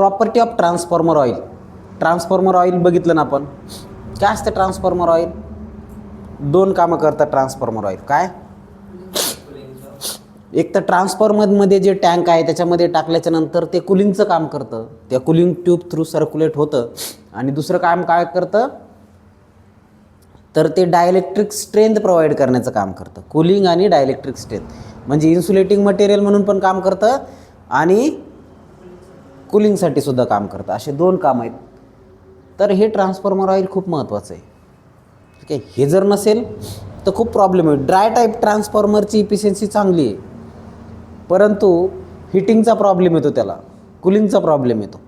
Property of transformer oil. Transformer oil बघितलं ना आपण. काय असतं ट्रान्सफॉर्मर ऑइल? दोन कामं करतात ट्रान्सफॉर्मर ऑइल. काय? एक तर ट्रान्सफॉर्मरमध्ये जे टँक आहे त्याच्यामध्ये टाकल्याच्या नंतर ते कुलिंगचं काम करतं. त्या कुलिंग ट्यूब थ्रू सर्क्युलेट होतं. आणि दुसरं काम काय करतं तर ते डायलेक्ट्रिक स्ट्रेंथ प्रोव्हाइड करण्याचं काम करतं. कुलिंग आणि डायलेक्ट्रिक स्ट्रेंथ म्हणजे इन्सुलेटिंग मटेरियल म्हणून पण काम करतं आणि कुलिंगसाठी सुद्धा काम करतं. असे दोन काम आहेत. तर हे ट्रान्सफॉर्मर ऑइल खूप महत्त्वाचं आहे. ठीक आहे. हे जर नसेल तर खूप प्रॉब्लेम आहे. ड्राय टाईप ट्रान्सफॉर्मरची इफिशियन्सी चांगली आहे, परंतु हिटिंगचा प्रॉब्लेम येतो, त्याला कुलिंगचा प्रॉब्लेम येतो.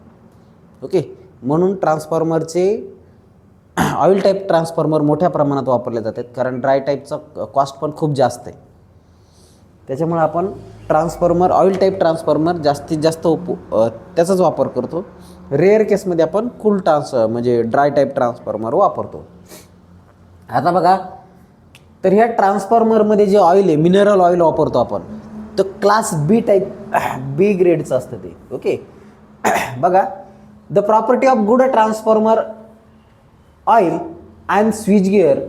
ओके. म्हणून ट्रान्सफॉर्मरचे ऑइल टाईप ट्रान्सफॉर्मर मोठ्या प्रमाणात वापरले जातात, कारण ड्राय टाईपचा कॉस्ट पण खूप जास्त आहे. त्याच्यामुळे आपण ट्रान्सफॉर्मर ऑइल टाईप ट्रान्सफॉर्मर जास्तीत जास्त त्याचाच वापर करतो. रेअर केसमध्ये आपण म्हणजे ड्राय टाईप ट्रान्सफॉर्मर वापरतो. आता बघा, तर ह्या ट्रान्सफॉर्मरमध्ये जे ऑइल आहे, मिनरल ऑइल वापरतो आपण, तर क्लास बी टाईप, बी ग्रेडचं असतं ते. ओके. बघा, the property of good transformer oil and switch gear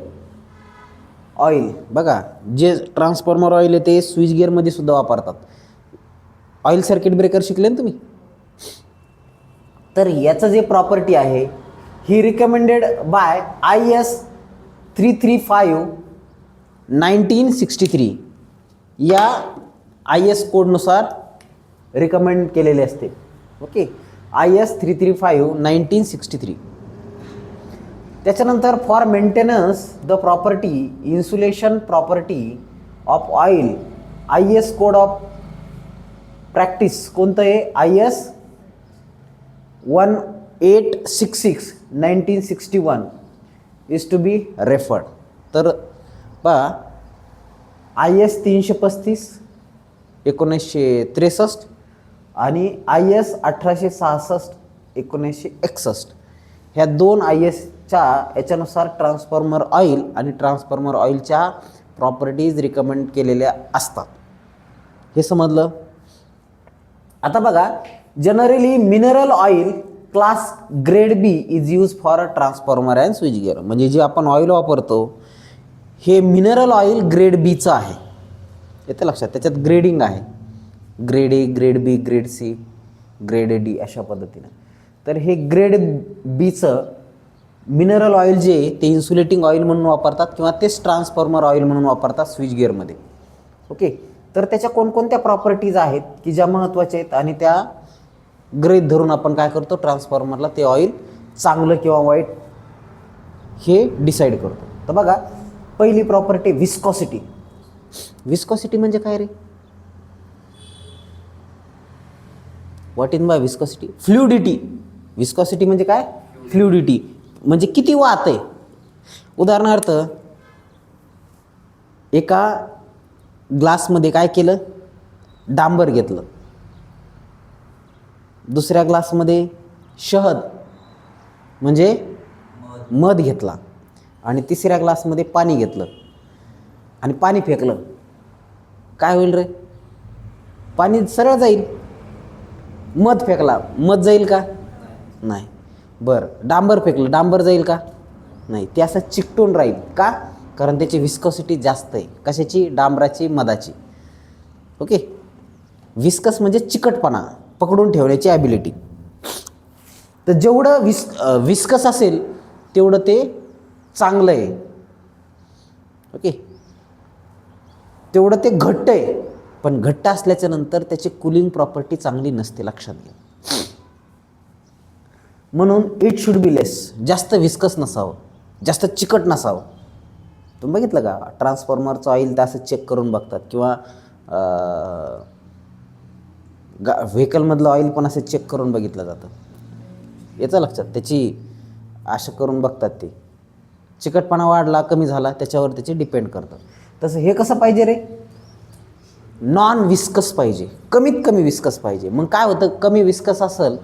oil. बघा, जे ट्रान्सफॉर्मर ऑइल आहे ते स्विच गिअरमध्ये सुद्धा वापरतात. ऑइल सर्किट ब्रेकर शिकले ना तुम्ही? तर याचं जे प्रॉपर्टी आहे ही रिकमेंडेड बाय IS 335/1963 या IS कोडनुसार रिकमेंड केलेले असते. ओके. IS 335/1963. त्याच्यानंतर for maintenance the property insulation property of oil IS code of practice कोणतं आहे? IS 1866/1961 is to be referred. तर पहा, IS 335/1963 आणि IS 1866/1961 ह्या दोन ISच्या याच्यानुसार ट्रान्सफॉर्मर ऑइल आणि ट्रान्सफॉर्मर ऑइलच्या प्रॉपर्टीज रिकमेंड केलेल्या असतात. हे समजलं? आता बघा, generally mineral oil class grade B is use for transformer and switchgear. म्हणजे जे आपण ऑइल वापरतो हे मिनरल ऑइल ग्रेड बीचं आहे. येतं लक्षात? त्याच्यात ग्रेडिंग आहे. Grade A, grade B, grade C, grade D अशा पद्धतीनं. तर हे ग्रेड बीचं मिनरल ऑइल जे ते इन्सुलेटिंग ऑइल म्हणून वापरतात किंवा तेच ट्रान्सफॉर्मर ऑइल म्हणून वापरतात स्विच गिअरमध्ये. ओके. तर त्याच्या कोणकोणत्या प्रॉपर्टीज आहेत की ज्या महत्त्वाच्या आहेत आणि त्या गृहीत धरून आपण काय करतो, ट्रान्सफॉर्मरला ते ऑइल चांगलं किंवा वाईट हे डिसाईड करतो. तर बघा, पहिली प्रॉपर्टी विस्कॉसिटी. विस्कॉसिटी म्हणजे काय रे? What in by viscosity? Fluidity. Viscosity म्हणजे काय? फ्लुइडिटी म्हणजे किती वाहतंय. उदाहरणार्थ, एका ग्लासमध्ये काय केलं, डांबर घेतलं, दुसऱ्या ग्लासमध्ये शहद म्हणजे मध घेतला आणि तिसऱ्या ग्लासमध्ये पाणी घेतलं आणि पाणी फेकलं. काय होईल रे? पाणी सरळ जाईल. मध फेकला, मध जाईल का? नाही. बरं, डांबर फेकलं, डांबर जाईल का? नाही. ते असं चिकटून राहील. का? कारण त्याची विस्कॉसिटी जास्त आहे. कशाची? डांबराची, मधाची. ओके. विस्कस म्हणजे चिकटपणा, पकडून ठेवण्याची ॲबिलिटी. तर जेवढं विस्कस असेल तेवढं ते चांगलं आहे. ओके. तेवढं ते घट्ट आहे, पण घट्ट असल्याच्या नंतर त्याची कुलिंग प्रॉपर्टी चांगली नसते, लक्षात घ्या. म्हणून इट शुड बी लेस. जास्त विस्कस नसावं, जास्त चिकट नसावं. तुम्ही बघितलं का ट्रान्सफॉर्मरचं ऑइल तर असं चेक करून बघतात किंवा व्हेकलमधलं ऑइल पण असं चेक करून बघितलं जातं. याचं लक्षात, त्याची असं करून बघतात ते. चिकटपणा वाढला कमी झाला त्याच्यावर त्याचे डिपेंड करतं. तसं हे कसं पाहिजे रे? नॉन विस्कस पाहिजे, कमीत कमी विस्कस पाहिजे. मग काय होतं, कमी विस्कस असेल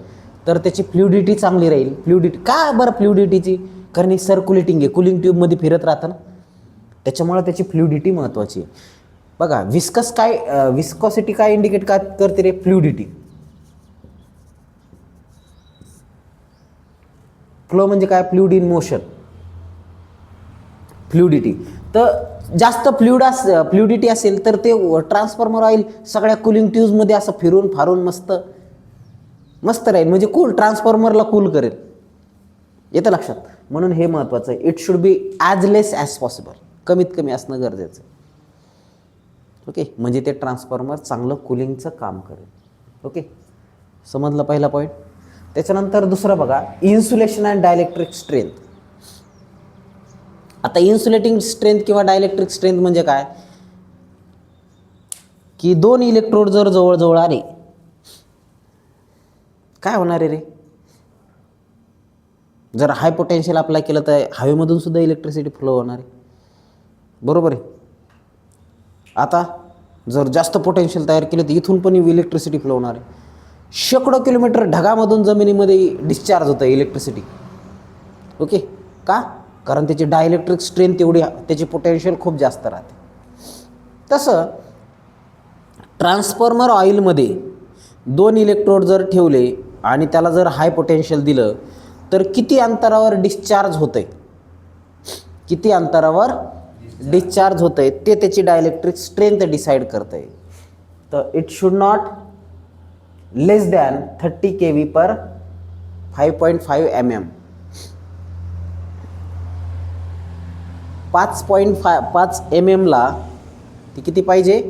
तर त्याची फ्लुइडिटी चांगली राहील. फ्लुइडिटी का बरं? फ्लुइडिटीची कारण ही सर्क्युलेटिंग आहे, कुलिंग ट्यूबमध्ये फिरत राहतं ना, त्याच्यामुळे त्याची फ्लुइडिटी महत्त्वाची आहे. बघा, विस्कस काय, विस्कॉसिटी काय इंडिकेट का करते रे? फ्लुइडिटी. फ्लो म्हणजे काय, फ्लुइड इन मोशन, फ्लुइडिटी. तर जास्त फ्लुइडिटी असेल तर ते ट्रान्सफॉर्मर ऑइल सगळ्या कूलिंग ट्यूबमध्ये असं फिरून फारून मस्त मस्त राहील, म्हणजे कूल, ट्रान्सफॉर्मरला कूल करेल. येतं लक्षात. म्हणून हे महत्त्वाचं आहे. It should be as less as possible, कमीत कमी असणं गरजेचं आहे. ओके, म्हणजे ते ट्रान्सफॉर्मर चांगलं कूलिंगचं काम करेल. ओके, समजलं पहिला पॉईंट. त्याच्यानंतर दुसरं बघा, इन्सुलेशन अँड डायलेक्ट्रिक स्ट्रेंथ. आता इन्सुलेटिंग स्ट्रेंथ किंवा डायलेक्ट्रिक स्ट्रेंथ म्हणजे काय, की दोन इलेक्ट्रोड जर जवळजवळ आले, काय होणार आहे रे, जर हाय पोटेन्शियल अप्लाय केलं तर हवेमधून सुद्धा इलेक्ट्रिसिटी फ्लो होणार आहे, बरोबर आहे. आता जर जास्त पोटेन्शियल तयार केलं तर इथून पण इलेक्ट्रिसिटी फ्लो होणार आहे. शेकडो किलोमीटर ढगामधून जमिनीमध्ये डिस्चार्ज होतं इलेक्ट्रिसिटी. ओके, का, कारण त्याची डायलेक्ट्रिक स्ट्रेंथ एवढी, त्याची पोटेन्शियल खूप जास्त राहते. तसं ट्रान्सफॉर्मर ऑइलमध्ये दोन इलेक्ट्रोड जर ठेवले आणि त्याला जर हाय पोटेन्शियल दिलं तर किती अंतरावर डिस्चार्ज होतंय, किती अंतरावर डिस्चार्ज होतंय ते त्याची डायलेक्ट्रिक स्ट्रेंथ डिसाईड करतंय. तर it should not less than 30 kV per 5.5 mm. 5.5 mm ला ती किती पाहिजे,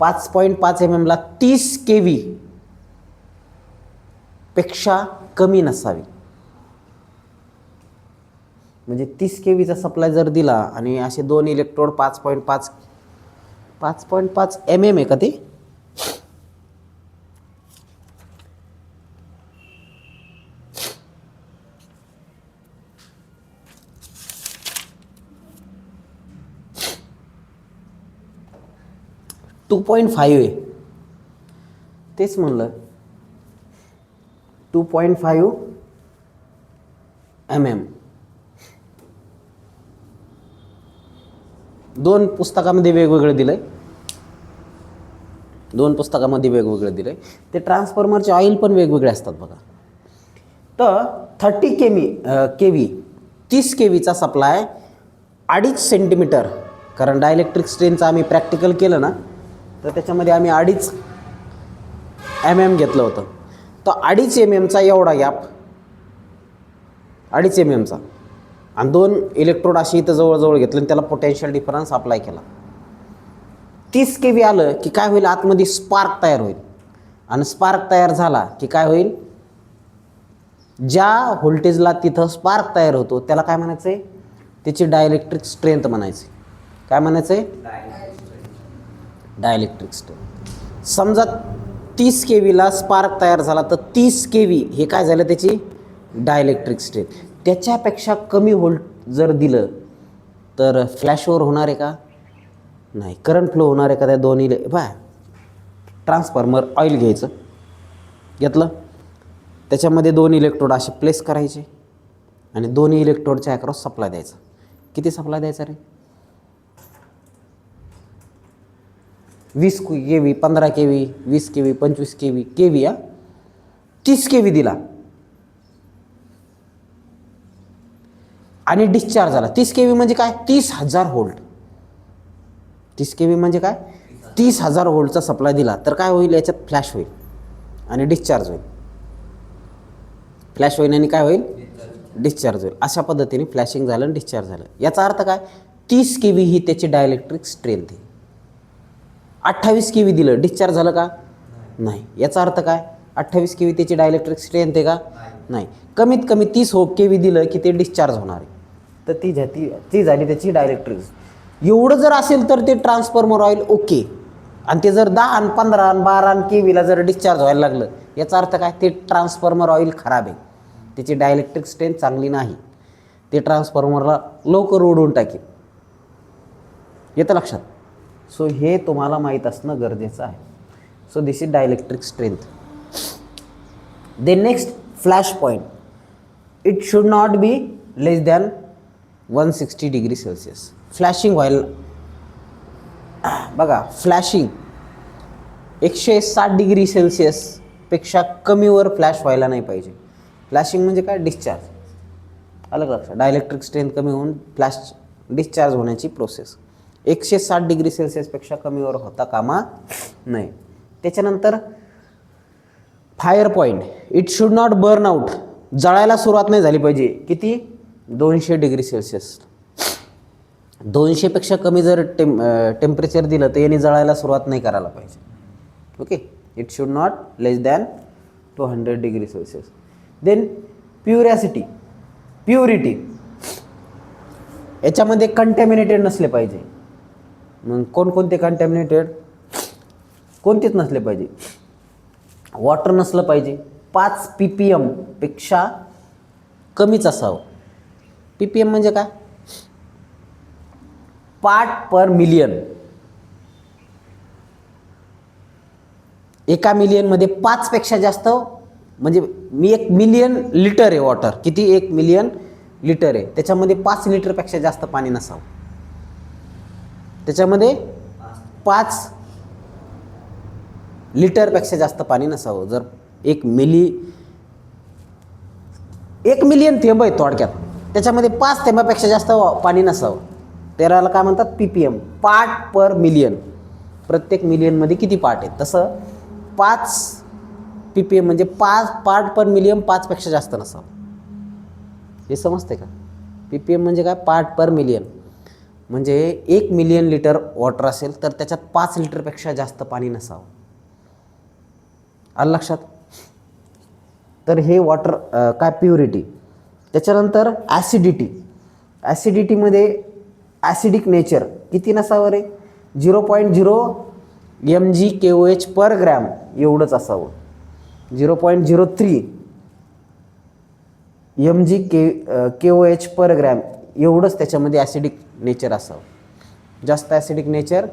5.5 mm ला 30 kV पेक्षा कमी नसावी. म्हणजे 30 kVचा सप्लाय जर दिला आणि असे दोन इलेक्ट्रोड 5.5 mm आहे का ते, टू 2.5 आहे, तेच म्हणलं 2.5 mm. दोन पुस्तकामध्ये वेगवेगळं दिलंय, दोन पुस्तकामध्ये वेगवेगळं दिलंय. ते ट्रान्सफॉर्मरचे ऑइल पण वेगवेगळे असतात बघा. तर 30 kV 30 kVचा सप्लाय 2.5 सेंटीमीटर, कारण डायलेक्ट्रिक स्ट्रेंथचं आम्ही प्रॅक्टिकल केलं ना, तर त्याच्यामध्ये आम्ही 2.5 mm घेतलं होतं. तर 2.5 mmचा एवढा गॅप, 2.5 mmचा, आणि दोन इलेक्ट्रोड अशी इथं जवळजवळ घेतलं आणि त्याला पोटेन्शियल डिफरन्स अप्लाय केला. 30 kV आलं की काय होईल, आतमध्ये स्पार्क तयार होईल, आणि स्पार्क तयार झाला की काय होईल, ज्या व्होल्टेजला तिथं स्पार्क तयार होतो त्याला काय म्हणायचं आहे, त्याची डायलेक्ट्रिक स्ट्रेंथ म्हणायची. काय म्हणायचं आहे, डायलेक्ट्रिक स्ट्रेंथ. समजा 30 kVला स्पार्क तयार झाला तर 30 kV हे काय झालं, त्याची डायलेक्ट्रिक स्ट्रेंथ. त्याच्यापेक्षा कमी व्होल्ट जर दिलं तर फ्लॅशओव्हर होणार आहे का, नाही. करंट फ्लो होणार आहे का त्या दोन्ही. ट्रान्सफॉर्मर ऑइल घ्यायचं, घेतलं, त्याच्यामध्ये दोन इलेक्ट्रोड असे प्लेस करायचे आणि दोन्ही इलेक्ट्रोडच्या अक्रॉस सप्लाय द्यायचा. किती सप्लाय द्यायचा रे, 20 kV, 15 kV, 20 kV, 25 kV, 30 kV दिला आणि डिस्चार्ज झाला. 30 kV म्हणजे काय, 30,000 व्होल्ट. 30 kV म्हणजे काय, 30,000 व्होल्टचा सप्लाय दिला तर काय होईल, याच्यात फ्लॅश होईल आणि डिस्चार्ज होईल. फ्लॅश होईल आणि काय होईल, डिस्चार्ज होईल. अशा पद्धतीने फ्लॅशिंग झालं आणि डिस्चार्ज झालं. याचा अर्थ काय, 30 kV ही त्याची डायलेक्ट्रिक स्ट्रेंथ आहे. 28 kV दिलं, डिस्चार्ज झालं का, नाही. याचा अर्थ काय, 28 kV त्याची डायलेक्ट्रिक स्ट्रेंथ आहे का, नाही. कमीत कमी 30 kV दिलं की ते डिस्चार्ज होणार आहे, तर ती झाली त्याची डायलेक्ट्रिक. एवढं जर असेल तर ते ट्रान्सफॉर्मर ऑइल ओके. आणि ते जर 10 आणि 15 आणि 12 kVला जर डिस्चार्ज व्हायला लागलं, याचा अर्थ काय, ते ट्रान्सफॉर्मर ऑइल खराब आहे, त्याची डायलेक्ट्रिक स्ट्रेंथ चांगली नाही, ते ट्रान्सफॉर्मरला लवकर उडवून टाकेल. येतं लक्षात. सो हे तुम्हाला माहीत असणं गरजेचं आहे. So this is dielectric strength. Then next, flash point. It should not be less than 160 degree Celsius. Flashing व्हायला बघा, फ्लॅशिंग 160 डिग्री सेल्सिअस पेक्षा कमीवर फ्लॅश व्हायला नाही पाहिजे. फ्लॅशिंग म्हणजे काय? डिस्चार्ज. अलग लक्षात. डायलेक्ट्रिक स्ट्रेंथ कमी होऊन फ्लॅश डिस्चार्ज होण्याची प्रोसेस 160 डिग्री सेल्सिअसपेक्षा कमीवर होता कामा नये. त्याच्यानंतर fire point, it should not burn out, जळायला सुरुवात नाही झाली पाहिजे. किती? 200 डिग्री सेल्सिअस. 200पेक्षा कमी जर टेम्परेचर दिलं तर याने जळायला सुरुवात नाही करायला पाहिजे. Okay, it should not less than 200 degree Celsius. Then purity, याच्यामध्ये कंटॅमिनेटेड नसले पाहिजे. मग कोणकोणते कंटॅमिनेटेड? कोणतेच नसले पाहिजे. वॉटर नसलं पाहिजे. 5 ppm पेक्षा कमीच असावं. ppm म्हणजे काय? पार्ट पर मिलियन. एका मिलियनमध्ये 5 पेक्षा जास्त, म्हणजे 1 मिलियन लिटर आहे वॉटर. किती? 1 मिलियन लिटर आहे. त्याच्यामध्ये 5 लिटरपेक्षा जास्त पाणी नसावं. त्याच्यामध्ये 5 लिटरपेक्षा जास्त पाणी नसावं. जर 1 मिलियन थेंब आहे थोडक्यात, त्याच्यामध्ये 5 थेंबापेक्षा जास्त पाणी नसावं. त्याला काय म्हणतात? ppm, पार्ट पर मिलियन. प्रत्येक मिलियनमध्ये किती पार्ट आहेत, तसं 5 ppm म्हणजे 5 पार्ट पर मिलियन 5पेक्षा जास्त नसावं. हे समजते का? ppm म्हणजे काय? पार्ट पर मिलियन. म्हणजे 1 मिलियन लिटर वॉटर असेल तर त्याच्यात 5 लिटरपेक्षा जास्त पाणी नसावं. आलं लक्षात? तर हे वॉटर काय? प्युरिटी. त्याच्यानंतर ॲसिडिटीमध्ये ॲसिडिक नेचर किती नसावं रे? 0.0 mg/KOH पर ग्रॅम एवढंच असावं. 0.03 mg/KOH पर ग्रॅम एवढंच त्याच्यामध्ये ॲसिडिक नेचर असावं. जास्त ॲसिडिक नेचर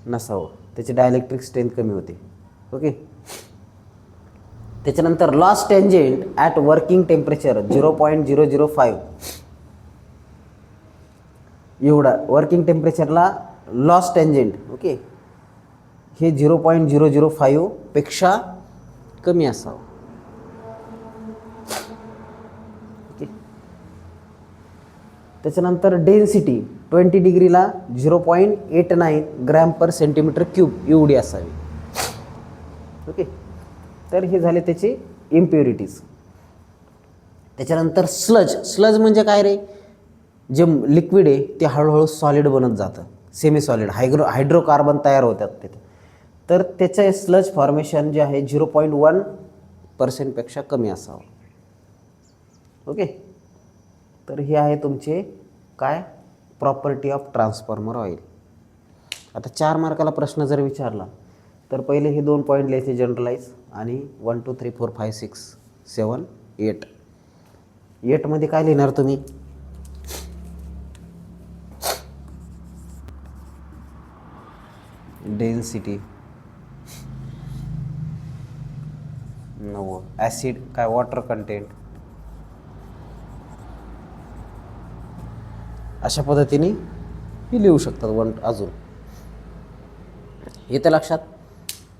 नसावं. त्याची डायलेक्ट्रिक स्ट्रेंथ कमी होते. ओके. त्याच्यानंतर loss tangent at working temperature 0.005 एवढा वर्किंग टेम्परेचरला लॉस टेंजेंट. ओके, हे 0.005 पेक्षा कमी असावं. ओके. त्याच्यानंतर density 20 डिग्रीला 0.89 gram per centimetre cube एवढी असावी. ओके. तर हे झाले त्याचे इम्प्युरिटीज. त्याच्यानंतर स्लज म्हणजे काय रे? जे लिक्विड आहे ते हळूहळू सॉलिड बनत जातं. सेमी सॉलिड हायड्रोकार्बन तयार होतात तिथे. तर त्याचं स्लज फॉर्मेशन जे आहे 0.1% कमी असावं. ओके. तर हे आहे तुमचे काय? Property of transformer oil. आता 4 मार्काला प्रश्न जर विचारला तर पहिले हे 2 पॉईंट लिहायचे जनरलाइज, आणि 1 2 3 4 5 6 7 8. 8 मध्ये काय लिहिणार तुम्ही? डेन्सिटी 9, ॲसिड काय? Water content. अशा पद्धतीने ही लिहू शकतात. अजून येतं लक्षात?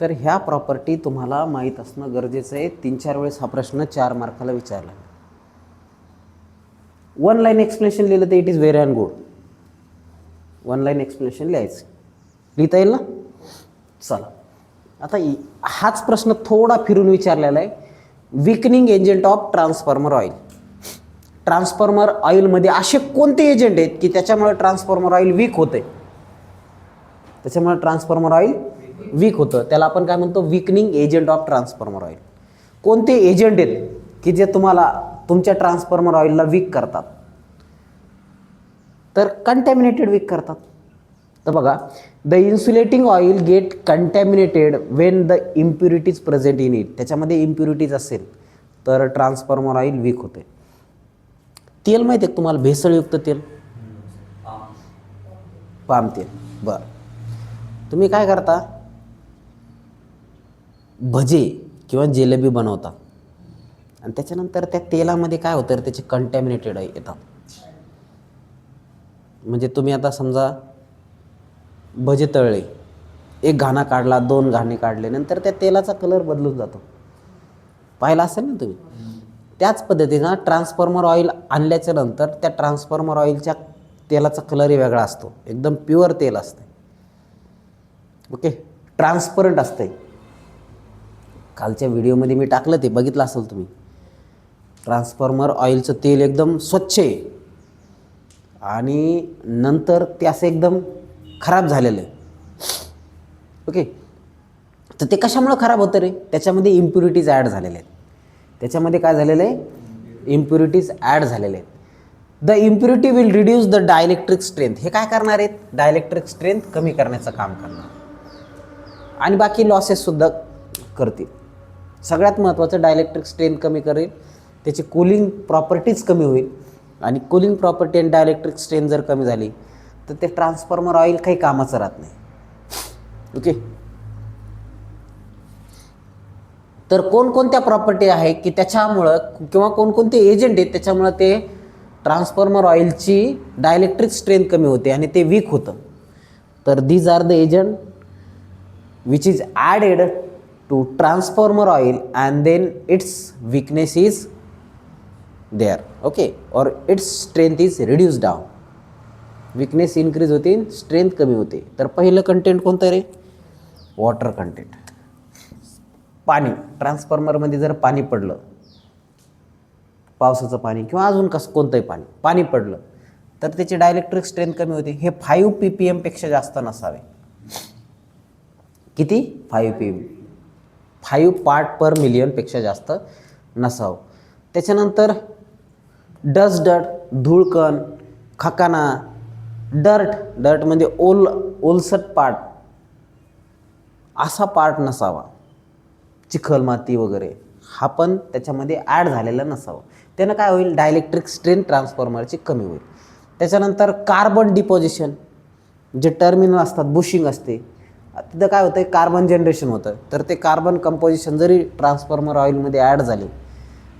तर ह्या प्रॉपर्टी तुम्हाला माहीत असणं गरजेचं आहे. 3-4 वेळेस हा प्रश्न 4 मार्काला विचारला. 1 लाईन एक्सप्लेनेशन लिहिलं तर it is very and good. 1 line explanation लिहायचं. लिहिता येईल ना? चला, आता हाच प्रश्न थोडा फिरून विचारलेला आहे. Weakening agent of transformer oil. Transformer ऑइलमध्ये असे कोणते एजंट आहेत की त्याच्यामुळे ट्रान्सफॉर्मर ऑइल वीक होते? त्याच्यामुळे ट्रान्सफॉर्मर ऑइल वीक होतं. त्याला आपण काय म्हणतो? Weakening agent of transformer oil. कोणते एजंट आहेत की जे तुम्हाला तुमच्या ट्रान्सफॉर्मर ऑइलला वीक करतात? तर कंटॅमिनेटेड वीक करतात. तर बघा, the insulating oil get contaminated when the impurities present in it. त्याच्यामध्ये इम्प्युरिटीज असेल तर ट्रान्सफॉर्मर ऑइल वीक होते. तेल माहिती आहे तुम्हाला? भेसळयुक्त तेल, पाम तेल. बरं, तुम्ही काय करता? भजे किंवा जिलेबी बनवता आणि त्याच्यानंतर त्या तेलामध्ये काय होतं? त्याचे कंटॅमिनेटेड येतात. म्हणजे तुम्ही आता समजा भजे तळले, 1 घाणा काढला, 2 घाणे काढले, नंतर त्या तेलाचा कलर बदलून जातो. पाहिला असेल ना तुम्ही? त्याच पद्धतीनं ट्रान्सफॉर्मर ऑइल आणल्याच्या नंतर त्या ट्रान्सफॉर्मर ऑइलच्या तेलाचा कलरही वेगळा असतो, एकदम प्युअर तेल असते. ओके, ट्रान्सपरंट असते. कालच्या व्हिडिओमध्ये मी टाकलं, ते बघितलं असेल तुम्ही. ट्रान्सफॉर्मर ऑइलचं तेल एकदम स्वच्छ आहे आणि नंतर ते असं एकदम खराब झालेलं आहे. ओके, तर ते कशामुळं खराब होतं रे? त्याच्यामध्ये इम्प्युरिटीज ॲड झालेले आहेत. त्याच्यामध्ये काय झालेलं आहे? इम्प्युरिटीज ॲड झालेले आहेत. The impurity will reduce the dielectric strength. हे काय करणार आहेत? डायलेक्ट्रिक स्ट्रेंथ कमी करण्याचं काम करणार आणि बाकी लॉसेससुद्धा करतील. सगळ्यात महत्त्वाचं डायलेक्ट्रिक स्ट्रेंथ कमी करेल, त्याची कूलिंग प्रॉपर्टीज कमी होईल आणि कूलिंग प्रॉपर्टी आणि डायलेक्ट्रिक स्ट्रेंथ जर कमी झाली तर ते ट्रान्सफॉर्मर ऑइल काही कामाचं राहत नाही. ओके, तर कोणकोणत्या प्रॉपर्टी आहे की त्याच्यामुळं किंवा कोणकोणते एजंट आहेत त्याच्यामुळं ते ट्रान्सफॉर्मर ऑइलची डायलेक्ट्रिक स्ट्रेंथ कमी होते आणि ते वीक होतं. तर these are the agent which is added to transformer oil and then its weakness is there. Okay, और its strength is reduce down. Weakness increase होते, स्ट्रेंथ कमी होते. तर पहिलं कंटेंट कोणतं रे? Water content. पाणी. ट्रान्सफॉर्मरमध्ये जर पाणी पडलं, पावसाचं पाणी किंवा अजून कोणतंही पाणी पडलं तर त्याची डायलेक्ट्रिक स्ट्रेंथ कमी होते. हे 5 ppm पेक्षा जास्त नसावे. किती? 5 ppm, 5 पार्ट पर मिलियन पेक्षा जास्त नसावं. त्याच्यानंतर डस्ट, धूळकण, खकाना, डर्ट म्हणजे ओलसट पार्ट, असा पार्ट नसावा. चिखल, माती वगैरे हा पण त्याच्यामध्ये ॲड झालेला नसावा. त्यानं काय होईल? डायलेक्ट्रिक स्ट्रेंथ ट्रान्सफॉर्मरची कमी होईल. त्याच्यानंतर कार्बन डिपॉझिशन, जे टर्मिनल असतात, बुशिंग असते, तिथं काय होतं? कार्बन जनरेशन होतं. तर ते कार्बन कंपोजिशन जरी ट्रान्सफॉर्मर ऑइलमध्ये ॲड झाले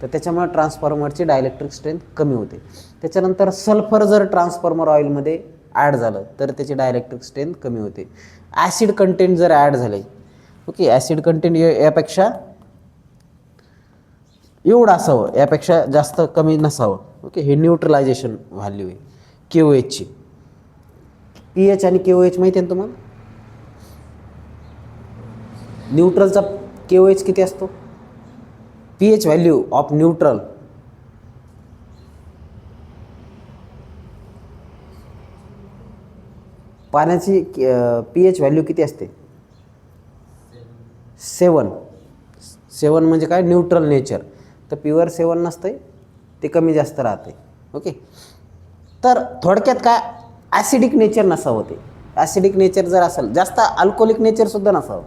तर त्याच्यामुळे ट्रान्सफॉर्मरची डायलेक्ट्रिक स्ट्रेंथ कमी होते. त्याच्यानंतर सल्फर जर ट्रान्सफॉर्मर ऑइलमध्ये ॲड झालं तर त्याची डायलेक्ट्रिक स्ट्रेंथ कमी होते. ॲसिड कंटेंट जर ॲड झाले, ओके, ॲसिड कंटेंट यापेक्षा एवढं असावं, यापेक्षा जास्त कमी नसावं. ओके, हे न्यूट्रलायझेशन व्हॅल्यू आहे KOHची. pH आणि KOH माहिती आहे ना तुम्हाला? न्यूट्रलचा KOH किती असतो? pH व्हॅल्यू ऑफ न्यूट्रल पाण्याची pH व्हॅल्यू किती असते? 7 म्हणजे काय? Neutral nature. तर प्युअर 7 नसतं, ते कमी जास्त राहते. ओके, तर थोडक्यात काय? ॲसिडिक नेचर नसावं. ते ॲसिडिक नेचर जर असेल, जास्त अल्कोहोलिक नेचरसुद्धा नसावं.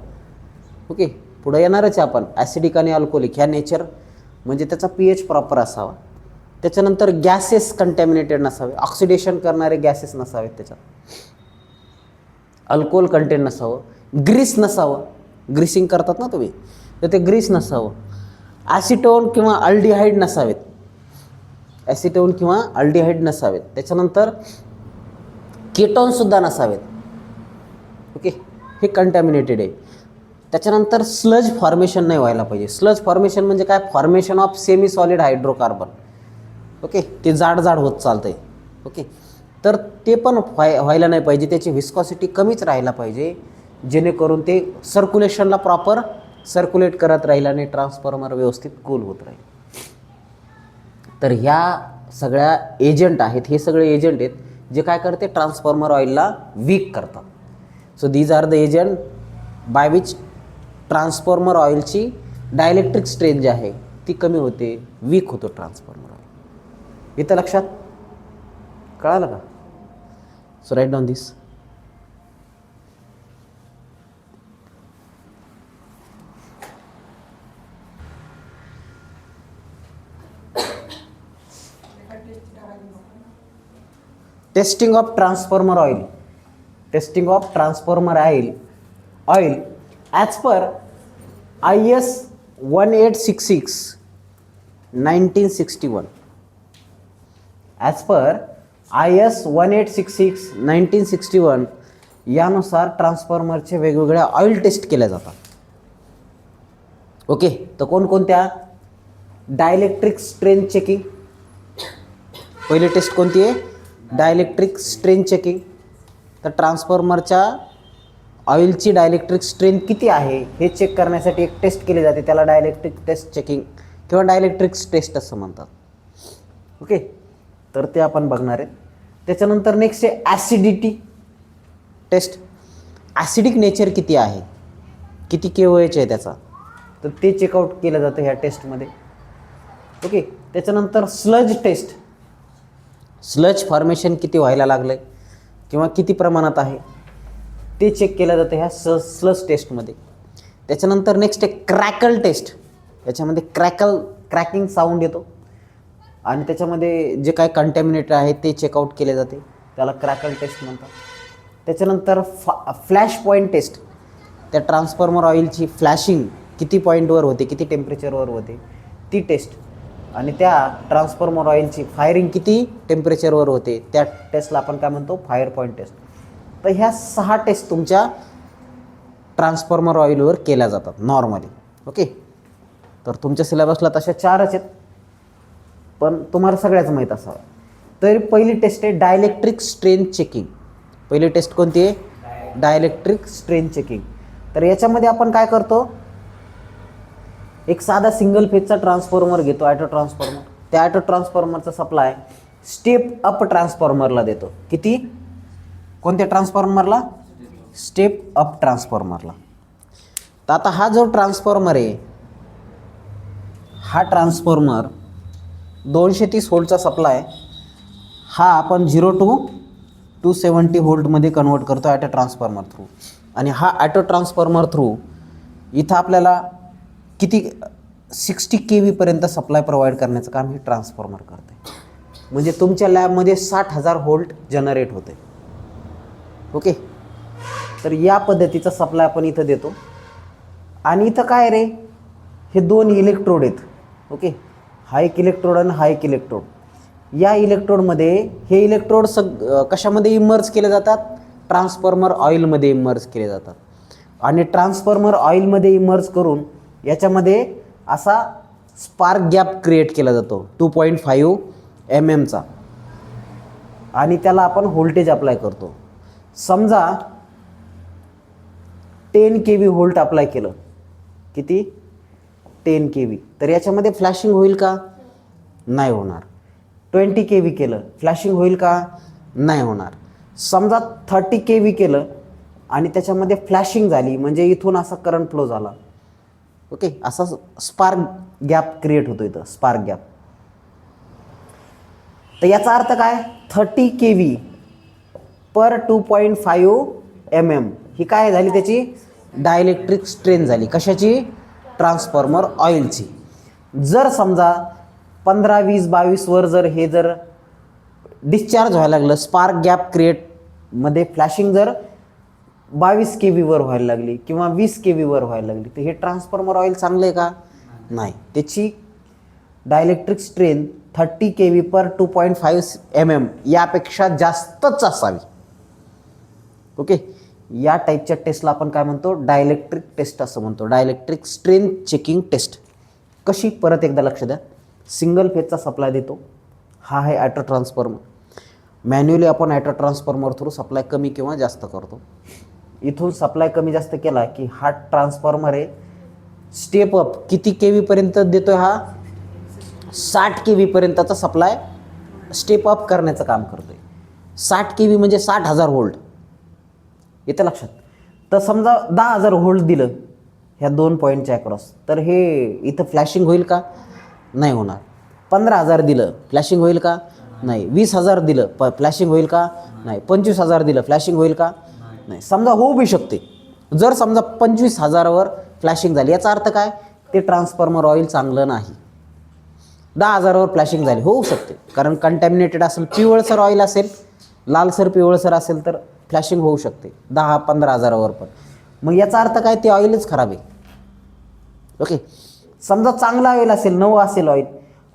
ओके, पुढं येणारच आहे आपण. ॲसिडिक आणि अल्कोहोलिक ह्या नेचर म्हणजे त्याचा pH प्रॉपर असावा. त्याच्यानंतर गॅसेस कंटॅमिनेटेड नसावे, ऑक्सिडेशन करणारे गॅसेस नसावेत त्याच्यात. अल्कोहोल कंटेंट नसावं, ग्रीस नसावं, ग्रीसिंग करतात ना तुम्ही, तर ते ग्रीस नसावं. ॲसिटोन किंवा अल्डिहाइड नसावेत, ॲसिटोन किंवा अल्डिहाइड नसावेत. त्याच्यानंतर केटॉनसुद्धा नसावेत. ओके, हे कंटॅमिनेटेड आहे. त्याच्यानंतर स्लज फॉर्मेशन नाही व्हायला पाहिजे. स्लज फॉर्मेशन म्हणजे काय? Formation of semi solid hydrocarbon. Okay, ते जाड होत चालतं आहे. ओके, तर ते पण व्हायला नाही पाहिजे. त्याची विस्कॉसिटी कमीच राहायला पाहिजे, जेणेकरून ते सर्क्युलेशनला प्रॉपर सर्क्युलेट करत राहील आणि ट्रान्सफॉर्मर व्यवस्थित कूल होत राहील. तर ह्या सगळ्या एजंट आहेत, हे सगळे एजंट आहेत जे काय करते? ट्रान्सफॉर्मर ऑइलला वीक करतात. So these are the agent by which transformer ऑइलची डायलेक्ट्रिक स्ट्रेंथ जी आहे ती कमी होते, वीक होतो ट्रान्सफॉर्मर ऑइल. इथं लक्षात कळालं का? So write down this. Testing of transformer oil. Testing of transformer oil as per IS 1866 1961. As per IS 1866 1961 यानुसार ट्रान्सफॉर्मरचे वेगवेगळ्या ऑइल टेस्ट केल्या जातात. ओके, तर कोणकोणत्या? Dielectric strength checking. पहिली टेस्ट कोणती आहे? Dielectric strength checking. तर ट्रान्सफॉर्मरच्या ऑइलची डायलेक्ट्रिक स्ट्रेंथ किती आहे हे चेक करण्यासाठी एक टेस्ट केली जाते, त्याला डायलेक्ट्रिक टेस्ट चेकिंग किंवा डायलेक्ट्रिक टेस्ट असं म्हणतात. ओके, तर ते आपण बघणार आहे. त्याच्यानंतर नेक्स्ट आहे ॲसिडिटी टेस्ट. ॲसिडिक नेचर किती आहे, किती KOH आहे त्याचा, तर ते चेकआउट केलं जातं ह्या टेस्टमध्ये. ओके, त्याच्यानंतर स्लज टेस्ट. स्लज फॉर्मेशन किती व्हायला लागलं आहे किंवा किती प्रमाणात आहे ते चेक केलं जातं ह्या स्लज टेस्टमध्ये. त्याच्यानंतर नेक्स्ट आहे क्रॅकल टेस्ट. याच्यामध्ये क्रॅकिंग साऊंड येतो आणि त्याच्यामध्ये जे काही कंटॅमिनेटर आहे ते चेकआउट केले जाते, त्याला क्रॅकल टेस्ट म्हणतात. त्याच्यानंतर फ्लॅश पॉईंट टेस्ट. त्या ट्रान्सफॉर्मर ऑइलची फ्लॅशिंग किती पॉईंटवर होते, किती टेम्परेचरवर होते ती टेस्ट. आणि त्या ट्रान्सफॉर्मर ऑइलची फायरिंग किती टेम्परेचरवर होते त्या टेस्टला आपण काय म्हणतो? Fire point test. तर ह्या 6 टेस्ट तुमच्या ट्रान्सफॉर्मर ऑइलवर केल्या जातात नॉर्मली. ओके, तर तुमच्या सिलेबसला तशा 4च आहेत, पण तुम्हाला सगळ्याच माहीत असावं. तर पहिली टेस्ट आहे डायलेक्ट्रिक स्ट्रेंथ चेकिंग. पहिली टेस्ट कोणती आहे? Dielectric strength checking. तर याच्यामध्ये आपण काय करतो? एक साधा सिंगल फेजचा ट्रान्सफॉर्मर घेतो, ॲटो ट्रान्सफॉर्मर. त्या ॲटो ट्रान्सफॉर्मरचा सप्लाय स्टेप अप ट्रान्सफॉर्मरला देतो. किती? कोणत्या ट्रान्सफॉर्मरला? Step up ट्रान्सफॉर्मरला. तर आता हा जो ट्रान्सफॉर्मर आहे, हा ट्रान्सफॉर्मर 230 व्होल्टचा सप्लाय हा आपण 0 to 270 व्होल्टमध्ये कन्वर्ट करतो ॲटो ट्रान्सफॉर्मर थ्रू. आणि हा ॲटो ट्रान्सफॉर्मर थ्रू इथं आपल्याला किती 60 kV पर्यंत सप्लाय प्रोव्हाइड करण्याचं काम हे ट्रान्सफॉर्मर करते. म्हणजे तुमच्या लॅबमध्ये 60,000 व्होल्ट जनरेट होते. ओके, तर या पद्धतीचा सप्लाय आपण इथं देतो. आणि इथं काय रे, हे 2 इलेक्ट्रोड आहेत. ओके, हा एक इलेक्ट्रोड आणि हा एक इलेक्ट्रोड. या इलेक्ट्रोडमध्ये हे इलेक्ट्रोड कशामध्ये इमर्ज केले जातात? ट्रान्सफॉर्मर ऑइलमध्ये इमर्ज केले जातात. आणि ट्रान्सफॉर्मर ऑइलमध्ये इमर्ज करून याच्यामध्ये असा स्पार्क गॅप क्रिएट केला जातो 2.5 mm. आणि त्याला आपण व्होल्टेज अप्लाय करतो. समजा 10 kV व्होल्ट अप्लाय केलं. किती? 10 kV. तर याच्यामध्ये फ्लॅशिंग होईल का? नाही होणार. 20 kV केलं, फ्लॅशिंग होईल का? नाही होणार. समजा 30 kV केलं आणि त्याच्यामध्ये फ्लॅशिंग झाली, म्हणजे इथून असा करंट फ्लो झाला. ओके, असा स्पार्क गॅप क्रिएट होतो इथं, स्पार्क गॅप. तर याचा अर्थ काय? 30 kV पर 2.5 mm ही काय झाली? त्याची डायलेक्ट्रिक स्ट्रेंथ झाली. कशाची? ट्रान्सफॉर्मर ऑइलची. जर समजा 15, 20, 22 वर जर हे जर डिस्चार्ज व्हायला लागलं, स्पार्क गॅप क्रिएटमध्ये फ्लॅशिंग जर 22 kV वर व्हायला लागली किंवा 20 kV वर व्हायला लागली, तर हे ट्रान्सफॉर्मर ऑइल चांगलं आहे का? नाही. त्याची डायलेक्ट्रिक स्ट्रेंथ 30 kV पर 2.5 mm यापेक्षा जास्तच असावी. ओके, या टाईपच्या टेस्टला आपण काय म्हणतो? डायलेक्ट्रिक टेस्ट असं म्हणतो. Dielectric strength checking test. कशी? परत एकदा लक्ष द्या. सिंगल फेजचा सप्लाय देतो. हा आहे ॲटो ट्रान्सफॉर्मर. मॅन्युअली आपण ॲटो ट्रान्सफॉर्मर थ्रू सप्लाय कमी किंवा जास्त करतो. इथून सप्लाय कमी जास्त केला की हा ट्रान्सफॉर्मर आहे स्टेप अप किती KV पर्यंत देतोय? हा 60 kV पर्यंतचा सप्लाय स्टेप अप करण्याचं काम करतोय. 60 kV म्हणजे 60,000 व्होल्ट. येतं लक्षात? तर समजा 10,000 व्होल्ट दिलं ह्या 2 पॉईंटच्या अक्रॉस, तर हे इथं फ्लॅशिंग होईल का? नाही होणार. 15,000 दिलं, फ्लॅशिंग होईल का? नाही. 20,000 दिलं, फ्लॅशिंग होईल का? नाही. 25,000 दिलं, फ्लॅशिंग होईल का? नाही. समजा होऊ बी शकते. जर समजा 25,000वर फ्लॅशिंग झाली, याचा अर्थ काय? ते ट्रान्सफॉर्मर ऑइल चांगलं नाही. 10,000वर फ्लॅशिंग झाली, होऊ शकते, कारण कंटॅमिनेटेड असेल, पिवळसर ऑइल असेल, लालसर पिवळसर असेल तर फ्लॅशिंग होऊ शकते 10-15,000वर पण. मग याचा अर्थ काय? ते ऑइलच खराब आहे. ओके, समजा चांगला ऑइल असेल, नवं असेल ऑइल,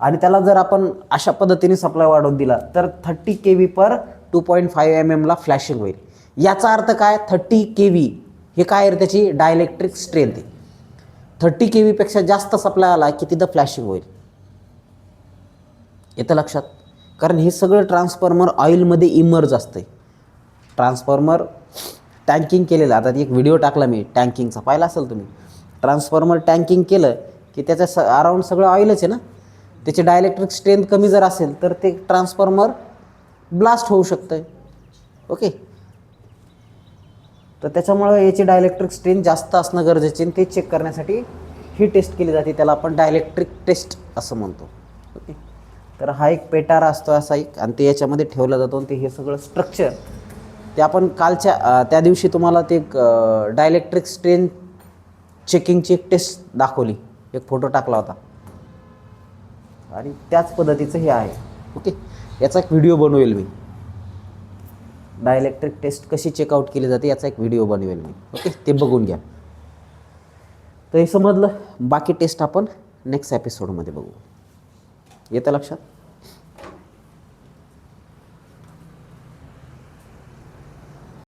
आणि त्याला जर आपण अशा पद्धतीने सप्लाय वाढवून दिला तर 30 kV पर 2.5 mm ला फ्लॅशिंग होईल. याचा अर्थ काय? 30 kV हे काय आहे? त्याची डायलेक्ट्रिक स्ट्रेंथ आहे. 30 kV पेक्षा जास्त सप्लाय आला की तिथं फ्लॅशिंग होईल. येतं लक्षात. कारण हे सगळं ट्रान्सफॉर्मर ऑइलमध्ये इमर्ज असतं आहे. ट्रान्सफॉर्मर टँकिंग केलेलं, आता एक व्हिडिओ टाकला मी टँकिंगचा, पाहिला असेल तुम्ही. ट्रान्सफॉर्मर टँकिंग केलं की त्याच्या अराउंड सगळं ऑइलच आहे ना. त्याची डायलेक्ट्रिक स्ट्रेंथ कमी जर असेल तर ते ट्रान्सफॉर्मर ब्लास्ट होऊ शकतं आहे. ओके, तर त्याच्यामुळं याची डायलेक्ट्रिक स्ट्रेंथ जास्त असणं गरजेचे, आणि ते चेक करण्यासाठी ही टेस्ट केली जाते. त्याला आपण डायलेक्ट्रिक टेस्ट असं म्हणतो. ओके, तर हा एक पेटारा असतो असा एक, आणि ते याच्यामध्ये ठेवला जातो. आणि ते हे सगळं स्ट्रक्चर ते आपण कालच्या त्या दिवशी तुम्हाला ते डायलेक्ट्रिक स्ट्रेंथ चेकिंगची एक टेस्ट दाखवली, एक फोटो टाकला होता, आणि त्याच पद्धतीचं हे आहे. ओके, याचा एक व्हिडिओ बनवेल मी, डायलेक्ट्रिक टेस्ट कशी चेकआउट केली जाते याचा एक व्हिडिओ बनवेल मी. ओके, ते बघून घ्या. तर हे समजलं. बाकी टेस्ट आपण नेक्स्ट एपिसोडमध्ये बघू. येतं लक्षात.